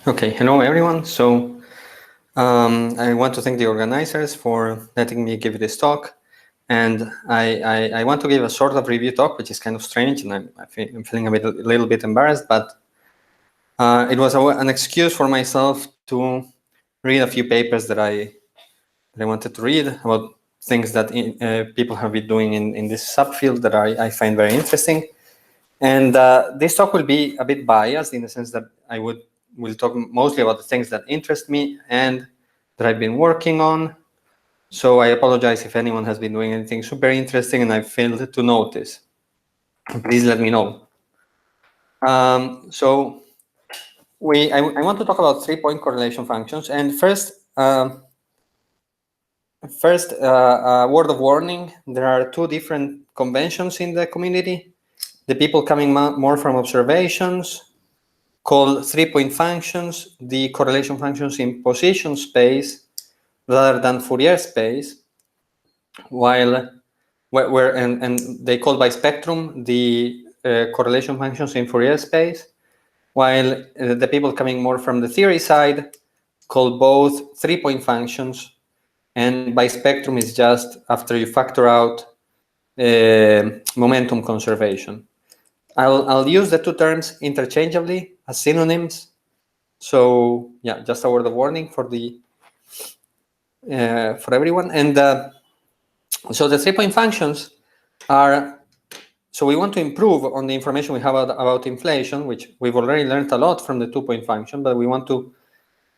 Okay, hello everyone. So I want to thank the organizers for letting me give this talk. And I want to give a sort of review talk, which is kind of strange, and I'm feeling a little bit embarrassed, but it was an excuse for myself to read a few papers that I wanted to read about things that people have been doing in this subfield that I find very interesting. And this talk will be a bit biased in the sense that I will talk mostly about the things that interest me and that I've been working on. So I apologize if anyone has been doing anything super interesting and I failed to notice. Please let me know. So I want to talk about 3-point correlation functions. And first, word of warning, there are two different conventions in the community. The people coming more from observations call 3-point functions the correlation functions in position space rather than Fourier space, while and they call by spectrum the correlation functions in Fourier space, while the people coming more from the theory side call both 3-point functions, and by spectrum is just after you factor out momentum conservation. I'll use the two terms interchangeably as synonyms. So yeah, just a word of warning for everyone. And so the 3-point functions are, so we want to improve on the information we have about inflation, which we've already learned a lot from the 2-point function, but we want to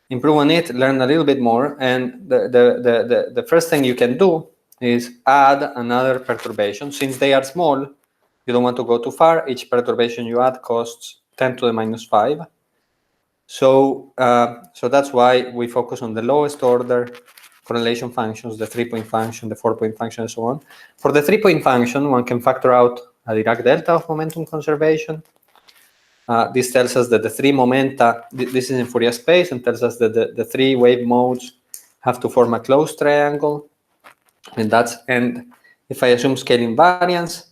improve on it, learn a little bit more. And the first thing you can do is add another perturbation. Since they are small, you don't want to go too far. Each perturbation you add costs 10 to the minus 5. So that's why we focus on the lowest order correlation functions, the 3-point function, the 4-point function, and so on. For the 3-point function, one can factor out a Dirac delta of momentum conservation. This tells us that the three momenta, this is in Fourier space, and tells us that the three wave modes have to form a closed triangle. And if I assume scale invariance,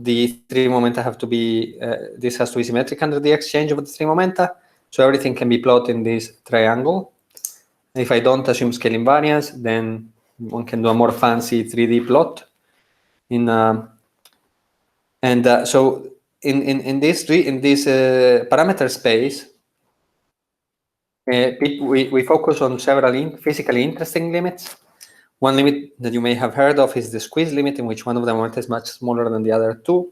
the three momenta have to be, this has to be symmetric under the exchange of the three momenta. So everything can be plotted in this triangle. If I don't assume scale invariance, then one can do a more fancy 3D plot. So in this parameter space, we focus on several physically interesting limits. One limit that you may have heard of is the squeeze limit, in which one of the momenta is much smaller than the other two.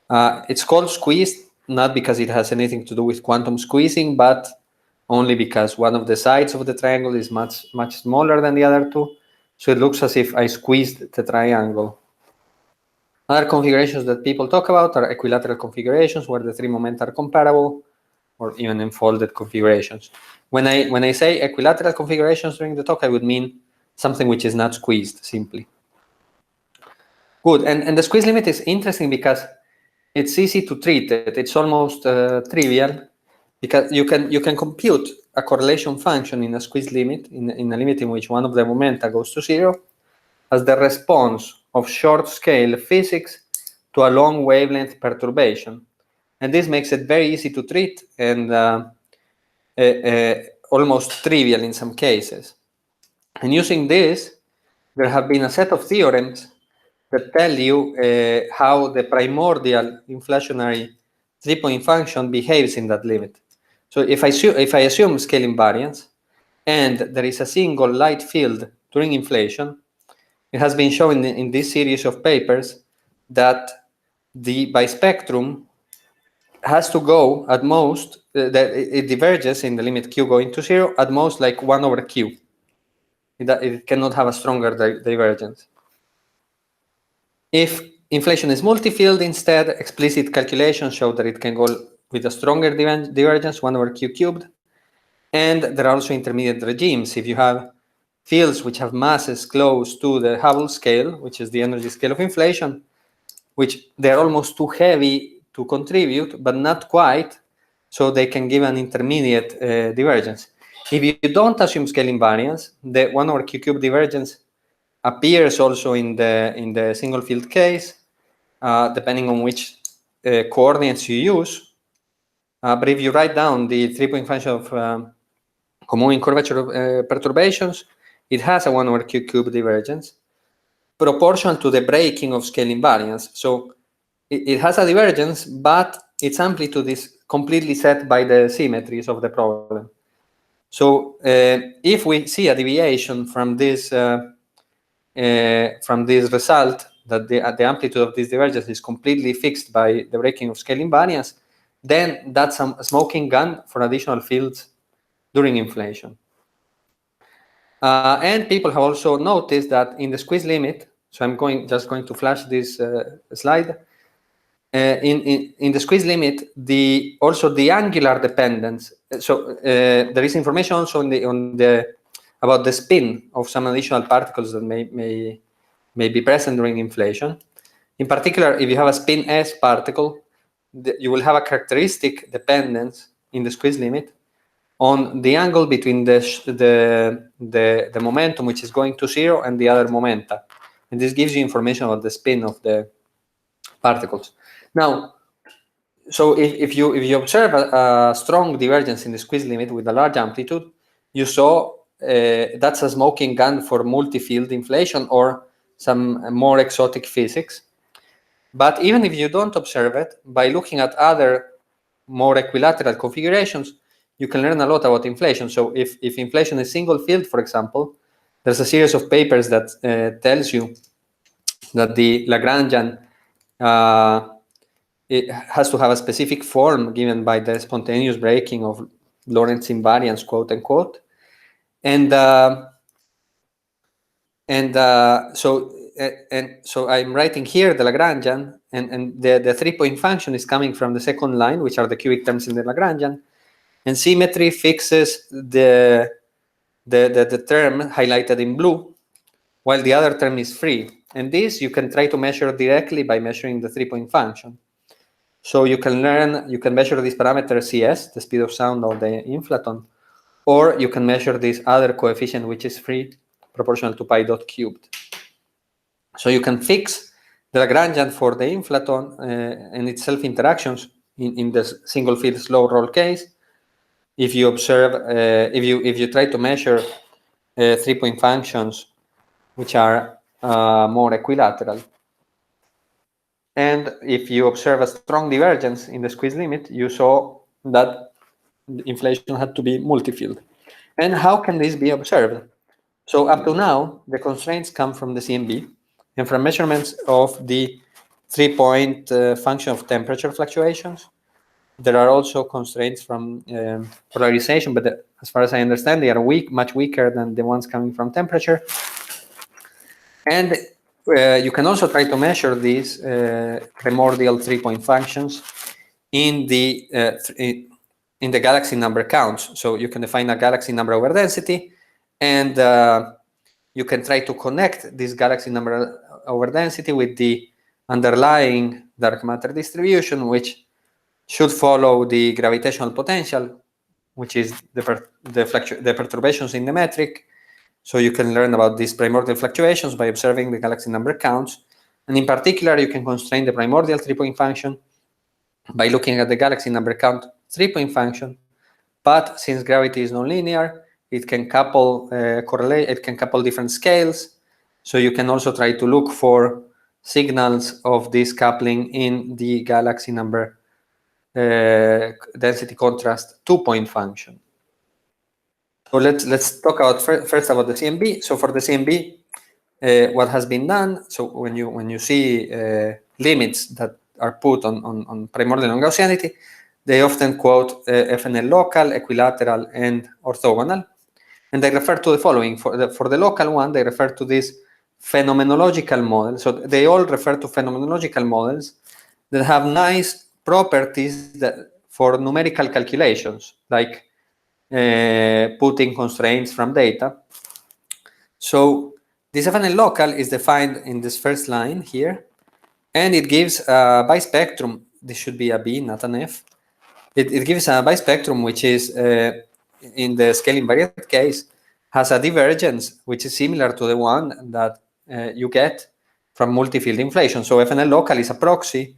It's called squeezed, not because it has anything to do with quantum squeezing, but only because one of the sides of the triangle is much smaller than the other two. So it looks as if I squeezed the triangle. Other configurations that people talk about are equilateral configurations where the three momenta are comparable, or even enfolded configurations. When I say equilateral configurations during the talk, I would mean something which is not squeezed simply. Good, and the squeeze limit is interesting because it's easy to treat it. It's almost trivial because you can compute a correlation function in a squeeze limit, in a limit in which one of the momenta goes to 0, as the response of short scale physics to a long wavelength perturbation. And this makes it very easy to treat and almost trivial in some cases. And using this, there have been a set of theorems that tell you how the primordial inflationary 3-point function behaves in that limit. So if I assume scale invariance and there is a single light field during inflation, it has been shown in this series of papers that the bispectrum has to go at most, that it diverges in the limit q going to 0 at most like 1 over q. It cannot have a stronger divergence. If inflation is multi-field instead, explicit calculations show that it can go with a stronger divergence, 1 over q cubed. And there are also intermediate regimes. If you have fields which have masses close to the Hubble scale, which is the energy scale of inflation, which they're almost too heavy to contribute, but not quite, so they can give an intermediate divergence. If you don't assume scale invariance, the 1 over q cubed divergence appears also in the single field case, depending on which coordinates you use. But if you write down the 3-point function of common curvature perturbations, it has a 1/q cube divergence proportional to the breaking of scale invariance. So it has a divergence, but its amplitude is completely set by the symmetries of the problem. So if we see a deviation from this result, that the amplitude of this divergence is completely fixed by the breaking of scale invariance, then that's a smoking gun for additional fields during inflation. And people have also noticed that in the squeeze limit, so I'm just going to flash this slide. In the squeeze limit, also the angular dependence. So there is information also about the spin of some additional particles that may be present during inflation. In particular, if you have a spin S particle, you will have a characteristic dependence in the squeeze limit on the angle between the momentum which is going to 0 and the other momenta. And this gives you information about the spin of the particles. Now, so if you observe a strong divergence in the squeeze limit with a large amplitude, you saw that's a smoking gun for multi-field inflation or some more exotic physics. But even if you don't observe it, by looking at other more equilateral configurations, you can learn a lot about inflation. So if inflation is single field, for example, there's a series of papers that tells you that the Lagrangian it has to have a specific form given by the spontaneous breaking of Lorentz invariance, quote unquote. And so I'm writing here the Lagrangian, and the 3-point function is coming from the second line, which are the cubic terms in the Lagrangian. And symmetry fixes the term highlighted in blue, while the other term is free. And this you can try to measure directly by measuring the 3-point function. So you can measure this parameter CS, the speed of sound of the inflaton, or you can measure this other coefficient, which is free, proportional to pi dot cubed. So you can fix the Lagrangian for the inflaton and its self-interactions in the single field slow roll case. If you observe, if you try to measure 3-point functions which are more equilateral. And if you observe a strong divergence in the squeeze limit, you saw that inflation had to be multi-field. And how can this be observed? So up to now, the constraints come from the CMB and from measurements of the 3-point function of temperature fluctuations. There are also constraints from polarization, but as far as I understand, they are much weaker than the ones coming from temperature. And you can also try to measure these primordial 3-point functions in the galaxy number counts. So you can define a galaxy number over density, and you can try to connect this galaxy number over density with the underlying dark matter distribution, which should follow the gravitational potential, which is the perturbations in the metric. So you can learn about these primordial fluctuations by observing the galaxy number counts. And in particular, you can constrain the primordial 3-point function by looking at the galaxy number count 3-point function. But since gravity is nonlinear, it can couple it can couple different scales. So you can also try to look for signals of this coupling in the galaxy number density contrast 2-point function. So let's talk about first about the CMB. So for the CMB, what has been done? So when you see limits that are put on primordial non-Gaussianity, they often quote FNL local, equilateral, and orthogonal, and they refer to the following. For the local one, they refer to this phenomenological model. So they all refer to phenomenological models that have nice properties for numerical calculations, like putting constraints from data. So this FNL local is defined in this first line here, and it gives a bispectrum. This should be a B, not an F. It gives a bispectrum which is, in the scale invariant case, has a divergence which is similar to the one that you get from multi-field inflation. So FNL local is a proxy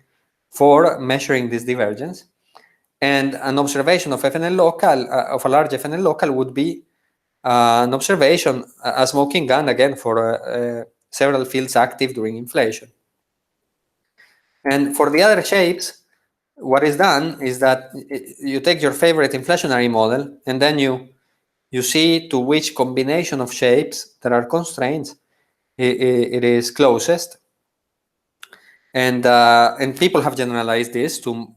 for measuring this divergence. And an observation of FNL local, of a large FNL local, would be an observation, a smoking gun, again, for several fields active during inflation. And for the other shapes, what is done is that you take your favorite inflationary model, and then you see to which combination of shapes that are constraints it is closest. And people have generalized this to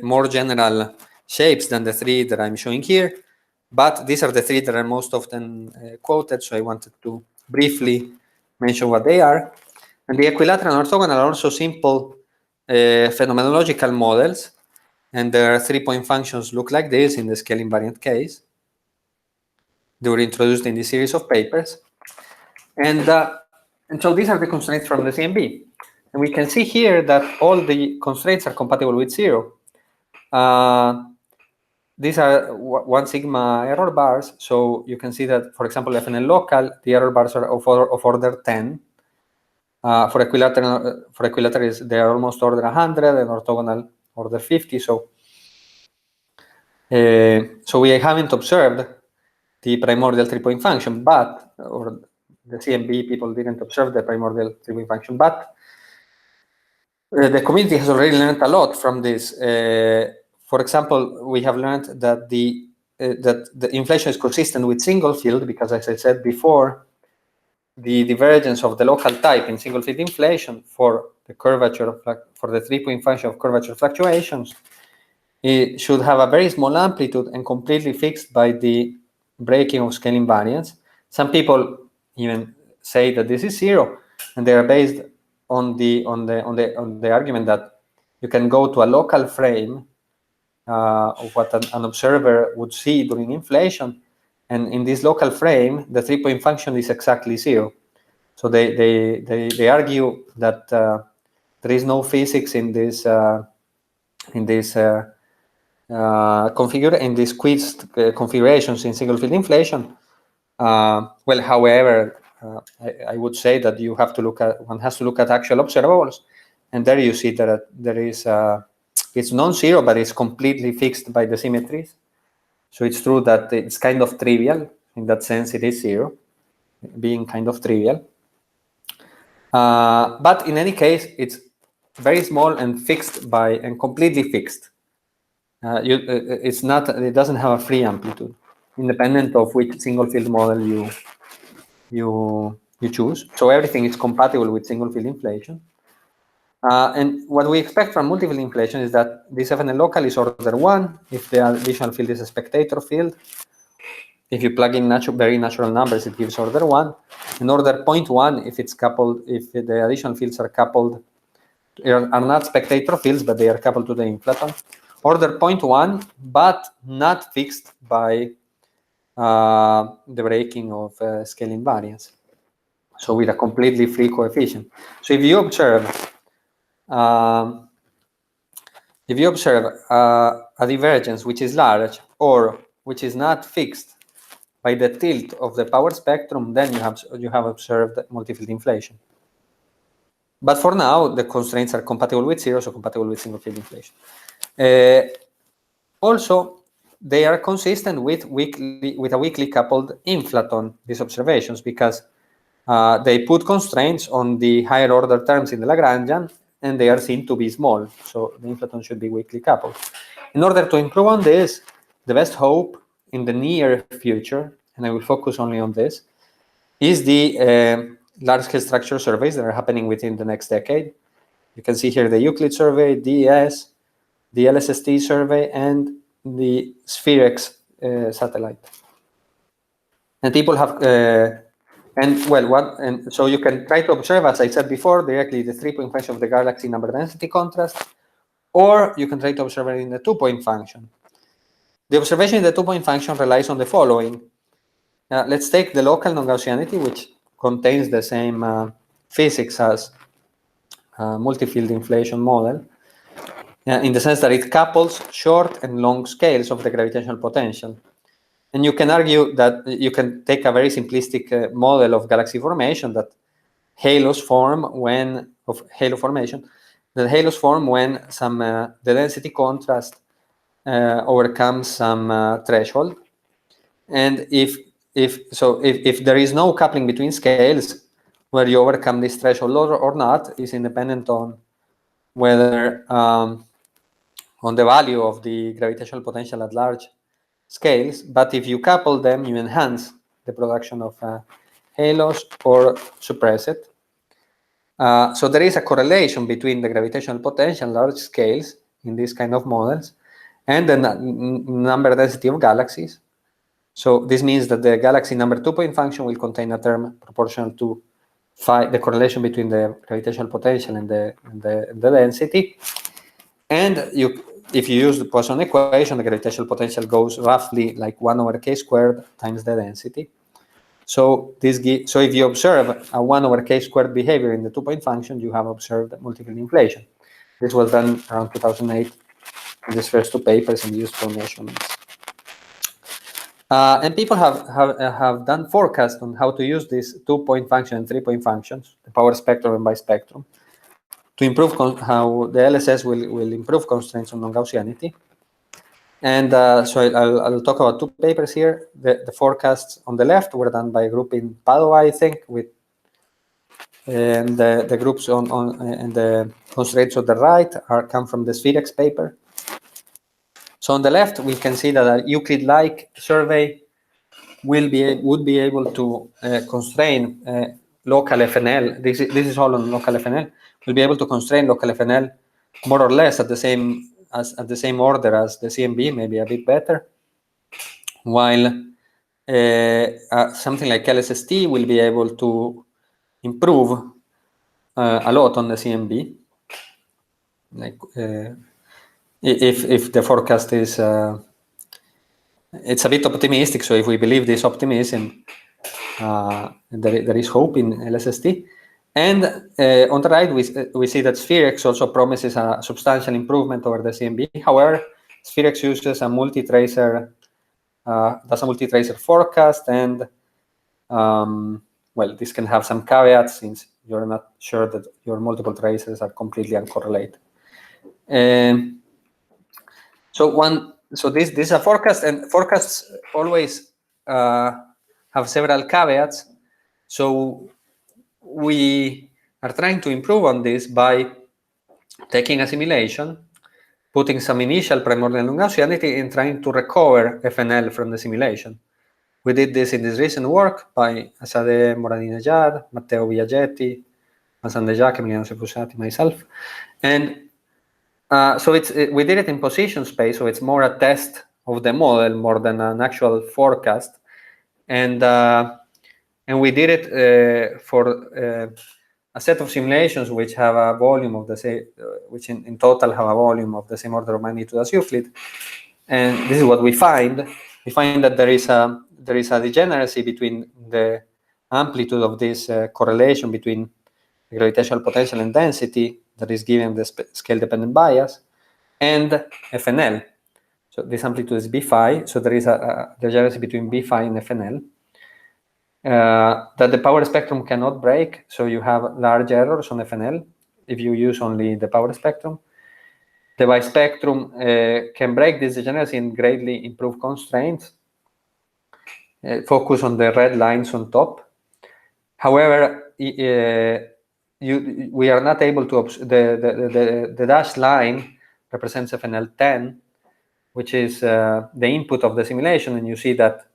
more general shapes than the three that I'm showing here. But these are the three that are most often quoted, so I wanted to briefly mention what they are. And the equilateral and orthogonal are also simple phenomenological models, and their 3-point functions look like this in the scale invariant case. They were introduced in this series of papers. And so these are the constraints from the CMB. And we can see here that all the constraints are compatible with 0. These are 1 sigma error bars. So you can see that, for example, FNL local, the error bars are of order 10. For equilateral, they are almost order 100, and orthogonal order 50. So we haven't observed the primordial 3-point function, or the CMB people didn't observe the primordial 3-point function, but the community has already learned a lot from this. For example, we have learned that the inflation is consistent with single field because, as I said before, the divergence of the local type in single field inflation for the curvature for the 3-point function of curvature fluctuations, it should have a very small amplitude and completely fixed by the breaking of scale invariance. Some people even say that this is 0, and they are based on the argument that you can go to a local frame of what an observer would see during inflation, and in this local frame, the 3-point function is exactly 0. So they argue that there is no physics in this in these squeezed configurations in single field inflation. Well, however, I would say that one has to look at actual observables, and there you see that there is it's non-zero, but it's completely fixed by the symmetries. So it's true that it's kind of trivial. In that sense, it is 0, being kind of trivial. But in any case, it's very small and fixed and completely fixed. It doesn't have a free amplitude, independent of which single field model you choose. So everything is compatible with single field inflation. And what we expect from multi-field inflation is that this FNL local is order 1 if the additional field is a spectator field. If you plug in very natural numbers, it gives order 1. And order 0.1 if it's coupled, if the additional fields are coupled, are not spectator fields, but they are coupled to the inflaton. Order 0.1, but not fixed by the breaking of scale invariance. So with a completely free coefficient. So if you observe a divergence which is large or which is not fixed by the tilt of the power spectrum, then you have observed multi-field inflation. But for now, the constraints are compatible with 0, so compatible with single field inflation. Also, they are consistent with a weakly coupled inflaton, these observations, because they put constraints on the higher order terms in the Lagrangian, and they are seen to be small. So the inflaton should be weakly coupled. In order to improve on this, the best hope in the near future, and I will focus only on this, is the large-scale structure surveys that are happening within the next decade. You can see here the Euclid survey, DES, the LSST survey, and the SphereX satellite. And people have, so you can try to observe, as I said before, directly the 3-point function of the galaxy number density contrast, or you can try to observe it in the 2-point function. The observation in the 2-point function relies on the following. Let's take the local non-Gaussianity, which contains the same physics as multi-field inflation model, in the sense that it couples short and long scales of the gravitational potential. And you can argue that you can take a very simplistic model of galaxy formation, that halos form when some the density contrast overcomes some threshold. And if there is no coupling between scales, where you overcome this threshold or not is independent on whether on the value of the gravitational potential at large scales. But if you couple them, you enhance the production of halos or suppress it. So there is a correlation between the gravitational potential at large scales in these kind of models and the number density of galaxies. So this means that the galaxy number 2-point function will contain a term proportional to phi, the correlation between the gravitational potential and the density. And if you use the Poisson equation, the gravitational potential goes roughly like 1 over k squared times the density. So so if you observe a 1 over k squared behavior in the 2-point function, you have observed multiple inflation. This was done around 2008 in these first two papers and used for measurements. And people have done forecasts on how to use these 2-point function and 3-point functions, the power spectrum and bispectrum, to improve how the LSS will improve constraints on non-Gaussianity. And so I'll talk about two papers here. The forecasts on the left were done by a group in Padua, I think, and the groups and the constraints on the right come from the Spherex paper. So on the left, we can see that a Euclid-like survey would be able to constrain local FNL. This is all on local FNL. Will be able to constrain local FNL more or less at the same order as the CMB, maybe a bit better. While something like LSST will be able to improve a lot on the CMB. Like if the forecast is it's a bit optimistic, so if we believe this optimism, there is hope in LSST. And on the right, we see that Spherex also promises a substantial improvement over the CMB. However, Spherex uses a multi-tracer, does a multi-tracer forecast, and well, this can have some caveats since you're not sure that your multiple tracers are completely uncorrelated. So this is a forecast, and forecasts always have several caveats. So we are trying to improve on this by taking a simulation, putting some initial primordial non-Gaussianity, and trying to recover FNL from the simulation. We did this in this recent work by Asade Moradinejad, Matteo Villagetti, Hassan Dejac, Emiliano Sepusati, myself. And so we did it in position space, so it's more a test of the model more than an actual forecast. And we did it for a set of simulations which have a volume of the same, which in total have a volume of the same order of magnitude as Euclid. And this is what we find. We find that there is a degeneracy between the amplitude of this correlation between the gravitational potential and density that is given the scale-dependent bias and FNL. So this amplitude is B phi. So there is a degeneracy between B phi and FNL. That the power spectrum cannot break, so you have large errors on FNL if you use only the power spectrum. The bispectrum can break this degeneracy and greatly improve constraints. Focus on the red lines on top. However, we are not able to the dashed line represents FNL 10, which is the input of the simulation, and you see that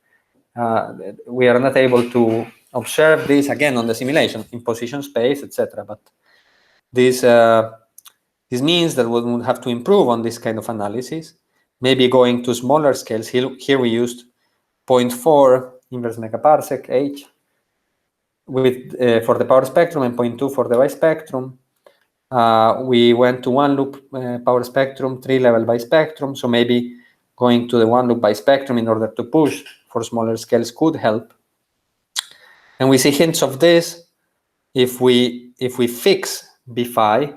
we are not able to observe this again on the simulation in position space, etc. But this means that we would have to improve on this kind of analysis, maybe going to smaller scales. Here we used 0.4 inverse megaparsec H with for the power spectrum and 0.2 for the bispectrum. We went to one loop power spectrum, 3-level bispectrum, so maybe going to the one loop bispectrum in order to push for smaller scales could help. And we see hints of this if we fix B phi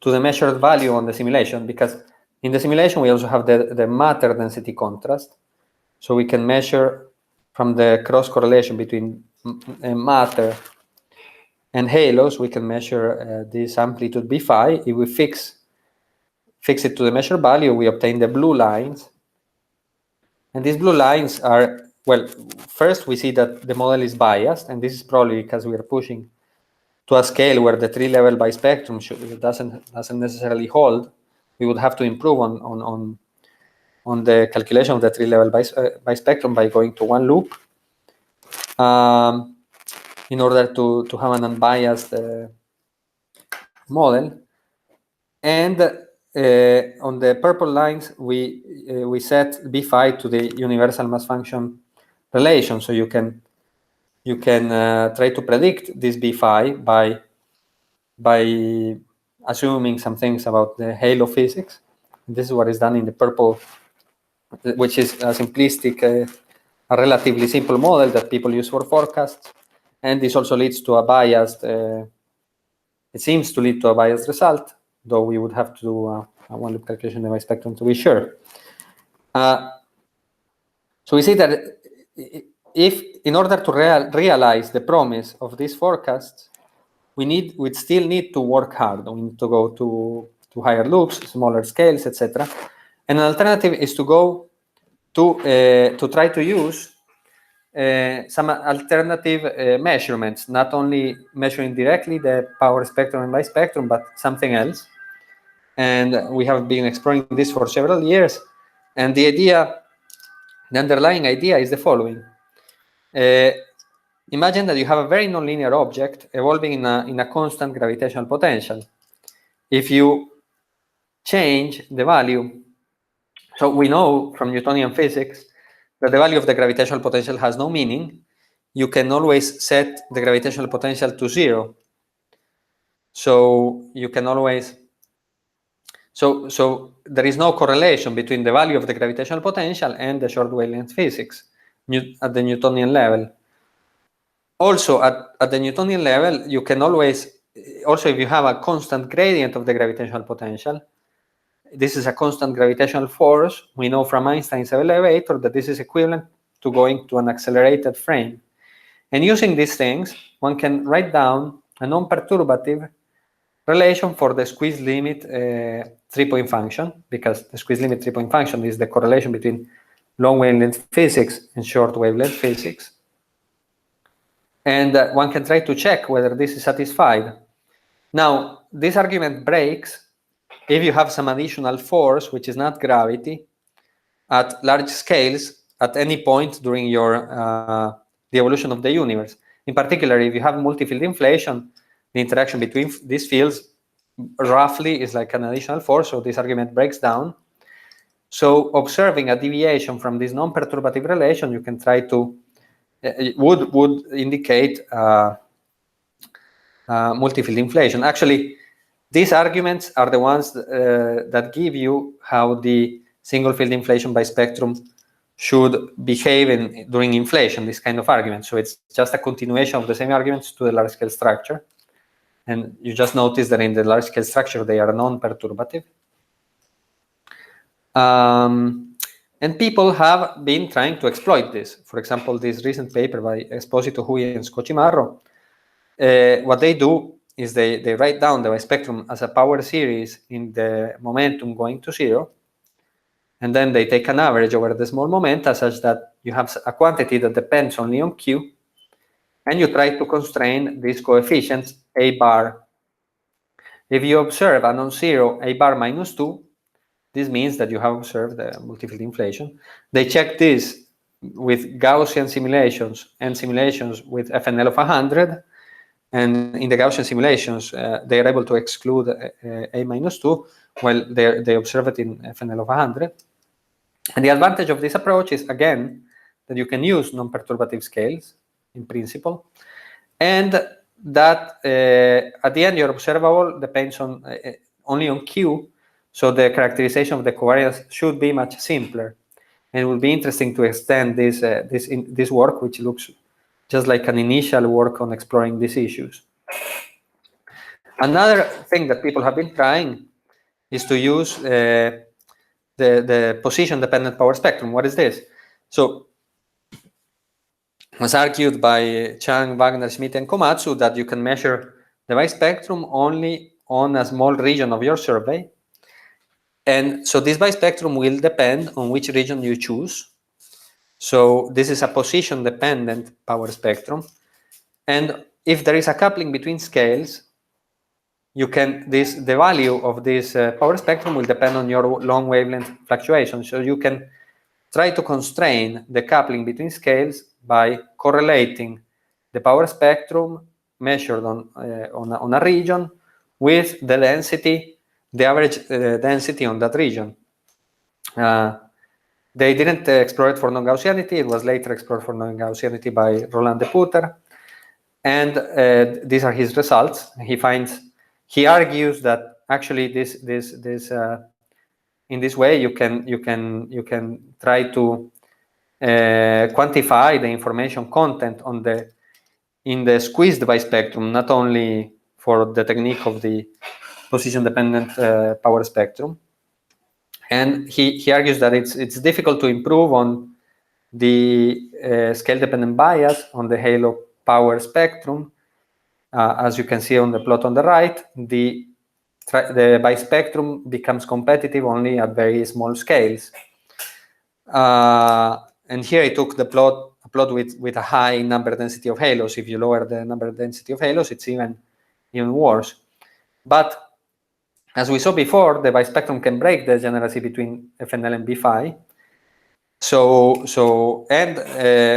to the measured value on the simulation, because in the simulation we also have the matter density contrast. So we can measure from the cross correlation between matter and halos, we can measure this amplitude B phi. If we fix fix it to the measured value, we obtain the blue lines. And these blue lines are, well, first we see that the model is biased, and this is probably because we are pushing to a scale where the 3-level bispectrum doesn't necessarily hold. We would have to improve on the calculation of the 3-level bispectrum by going to one loop in order to have an unbiased model. And on the purple lines, we set B phi to the universal mass function relation. So you can try to predict this B phi by assuming some things about the halo physics. This is what is done in the purple, which is a simplistic, a relatively simple model that people use for forecasts. And this also leads to a biased, it seems to lead to a biased result, though we would have to do a one-loop calculation of my spectrum to be sure. So we see that if, in order to realize the promise of these forecasts, we'd still need to work hard. We need to go to higher loops, smaller scales, etc. And an alternative is to go to try to use some alternative measurements, not only measuring directly the power spectrum and bispectrum, but something else. And we have been exploring this for several years. And the underlying idea is the following. Imagine that you have a very nonlinear object evolving in a constant gravitational potential. If you change the value, so we know from Newtonian physics that the value of the gravitational potential has no meaning. You can always set the gravitational potential to 0. So you can always, so there is no correlation between the value of the gravitational potential and the short wavelength physics at the Newtonian level. Also, at the Newtonian level, you can always, also if you have a constant gradient of the gravitational potential, this is a constant gravitational force. We know from Einstein's elevator that this is equivalent to going to an accelerated frame. And using these things, one can write down a non-perturbative relation for the squeeze limit 3-point function, because the squeeze limit 3-point function is the correlation between long wavelength physics and short wavelength physics. And one can try to check whether this is satisfied. Now, this argument breaks if you have some additional force, which is not gravity, at large scales at any point during your the evolution of the universe. In particular, if you have multi-field inflation, the interaction between these fields roughly is like an additional force, so this argument breaks down. So observing a deviation from this non-perturbative relation, you can try to, would indicate multi-field inflation. Actually, these arguments are the ones that give you how the single field inflation bispectrum should behave during inflation, this kind of argument. So it's just a continuation of the same arguments to the large scale structure. And you just notice that in the large scale structure, they are non-perturbative. And people have been trying to exploit this. For example, this recent paper by Esposito, Hui, and Scoccimarro, what they do is they write down the bispectrum as a power series in the momentum going to 0. And then they take an average over the small momenta such that you have a quantity that depends only on Q. And you try to constrain these coefficients A bar. If you observe a non-zero A bar minus 2, this means that you have observed the multi-field inflation. They check this with Gaussian simulations and simulations with FNL of 100. And in the Gaussian simulations, they are able to exclude A minus 2, while they observe it in FNL of 100. And the advantage of this approach is, again, that you can use non-perturbative scales, in principle, and that at the end, your observable depends on only on Q, so the characterization of the covariance should be much simpler. And it will be interesting to extend this work, which looks just like an initial work on exploring these issues. Another thing that people have been trying is to use the position-dependent power spectrum. What is this? So it was argued by Chang, Wagner, Schmidt, and Komatsu that you can measure the bispectrum only on a small region of your survey. And so this bispectrum will depend on which region you choose. So this is a position-dependent power spectrum. And if there is a coupling between scales, you can the value of this power spectrum will depend on your long wavelength fluctuation. So you can try to constrain the coupling between scales by correlating the power spectrum measured on a region with the density, the average density on that region. They didn't explore it for non-Gaussianity. It was later explored for non-Gaussianity by Roland de Putter. And these are his results. He argues that actually in this way you can try to quantify the information content in the squeezed bispectrum, not only for the technique of the position-dependent power spectrum. And he argues that it's difficult to improve on the scale-dependent bias on the halo power spectrum. As you can see on the plot on the right, the bispectrum becomes competitive only at very small scales. And here I took a plot with a high number density of halos. If you lower the number density of halos, it's even worse. But as we saw before, the bispectrum can break the degeneracy between FNL and B phi. And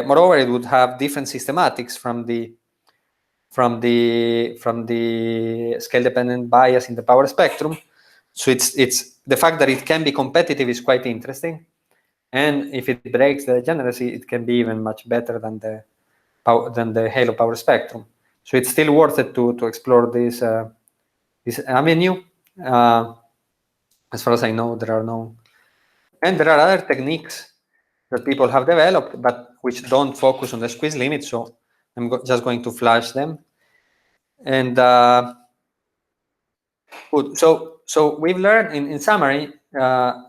moreover, it would have different systematics from the scale-dependent bias in the power spectrum. So it's the fact that it can be competitive is quite interesting. And if it breaks the degeneracy, it can be even much better than the halo power spectrum. So it's still worth it to explore this avenue. As far as I know, there are no, and there are other techniques that people have developed, but which don't focus on the squeeze limit. So I'm just going to flash them. And good. So we've learned, in summary,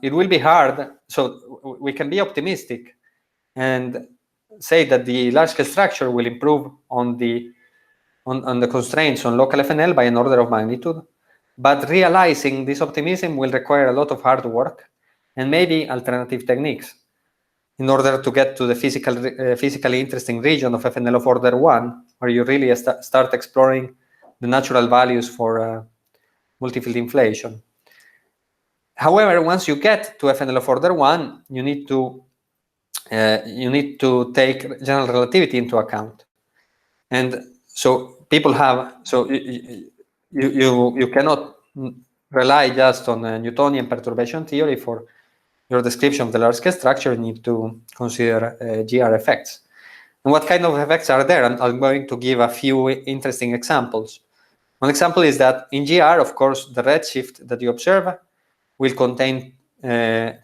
it will be hard. So we can be optimistic and say that the large-scale structure will improve on the constraints on local FNL by an order of magnitude. But realizing this optimism will require a lot of hard work and maybe alternative techniques in order to get to the physically interesting region of FNL of order 1, where you really start exploring the natural values for multifield inflation. However, once you get to FNL of order 1, you need to take general relativity into account. And so people have, so you cannot rely just on Newtonian perturbation theory for your description of the large-scale structure. You need to consider GR effects. And what kind of effects are there? I'm going to give a few interesting examples. One example is that in GR, of course, the redshift that you observe will contain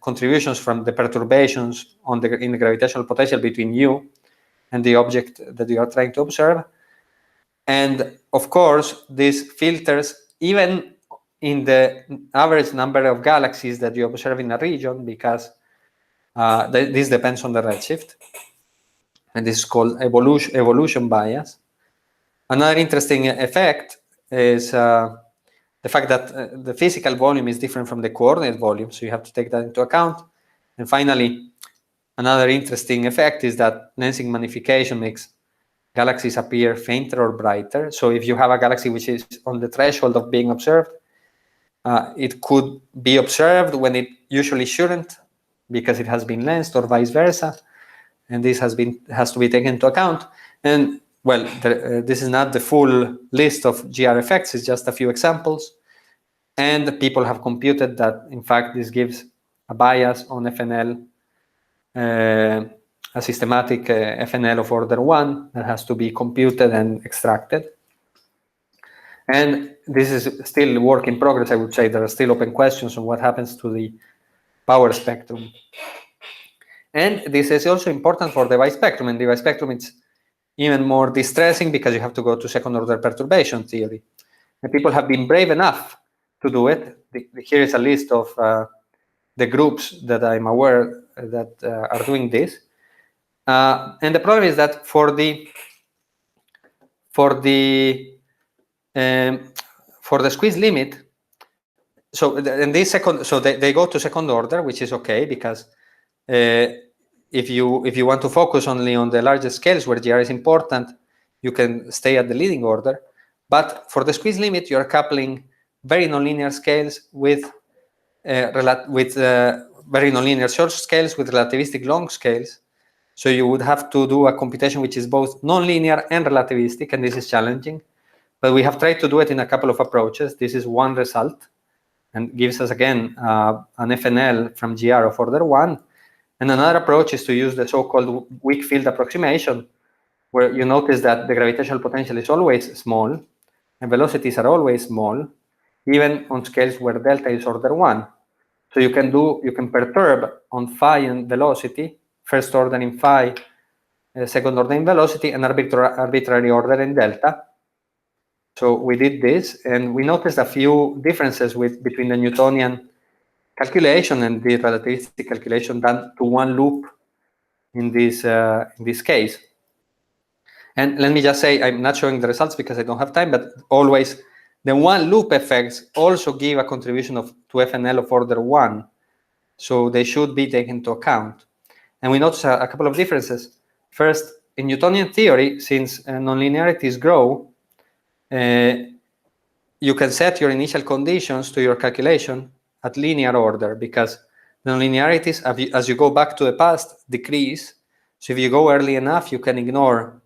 contributions from the perturbations in the gravitational potential between you and the object that you are trying to observe. And of course, this filters even in the average number of galaxies that you observe in a region, because this depends on the redshift. And this is called evolution bias. Another interesting effect is the fact that the physical volume is different from the coordinate volume, so you have to take that into account. And finally, another interesting effect is that lensing magnification makes galaxies appear fainter or brighter. So if you have a galaxy which is on the threshold of being observed, it could be observed when it usually shouldn't, because it has been lensed, or vice versa. And this has to be taken into account. And well, this is not the full list of GR effects, it's just a few examples. And people have computed that, in fact, this gives a bias on FNL, a systematic FNL of order 1 that has to be computed and extracted. And this is still work in progress, I would say. There are still open questions on what happens to the power spectrum. And this is also important for the bispectrum. And the bispectrum, it's even more distressing because you have to go to second-order perturbation theory. And people have been brave enough to do it. Here is a list of the groups that I'm aware that are doing this. And the problem is that for the squeeze limit, so in this second, so they go to second order, which is okay, because if you want to focus only on the largest scales where GR is important, you can stay at the leading order. But for the squeeze limit, you're coupling very nonlinear scales with very nonlinear short scales with relativistic long scales. So you would have to do a computation which is both nonlinear and relativistic, and this is challenging. But we have tried to do it in a couple of approaches. This is one result, and gives us again an FNL from GR of order 1. And another approach is to use the so-called weak field approximation, where you notice that the gravitational potential is always small, and velocities are always small, even on scales where delta is order 1. So you can perturb on phi and velocity, first order in phi, second order in velocity, and arbitrary order in delta. So we did this, and we noticed a few differences between the Newtonian calculation and the relativistic calculation done to one loop in this case. And let me just say, I'm not showing the results because I don't have time, but always the one loop effects also give a contribution to FNL of order 1. So they should be taken into account. And we notice a couple of differences. First, in Newtonian theory, since nonlinearities grow, you can set your initial conditions to your calculation at linear order, because the nonlinearities, as you go back to the past, decrease. So if you go early enough, you can ignore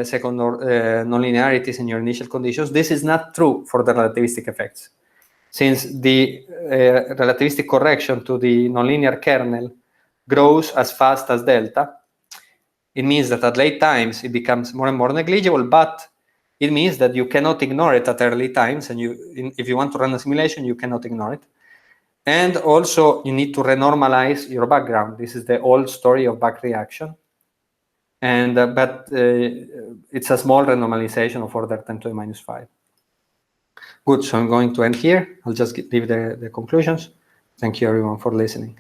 second order nonlinearities in your initial conditions. This is not true for the relativistic effects. Since the relativistic correction to the nonlinear kernel grows as fast as delta, it means that at late times it becomes more and more negligible, but it means that you cannot ignore it at early times, and if you want to run a simulation, you cannot ignore it. And also, you need to renormalize your background. This is the old story of back reaction. And but it's a small renormalization of order 10 to the minus 5. Good, so I'm going to end here. I'll just leave the conclusions. Thank you everyone for listening.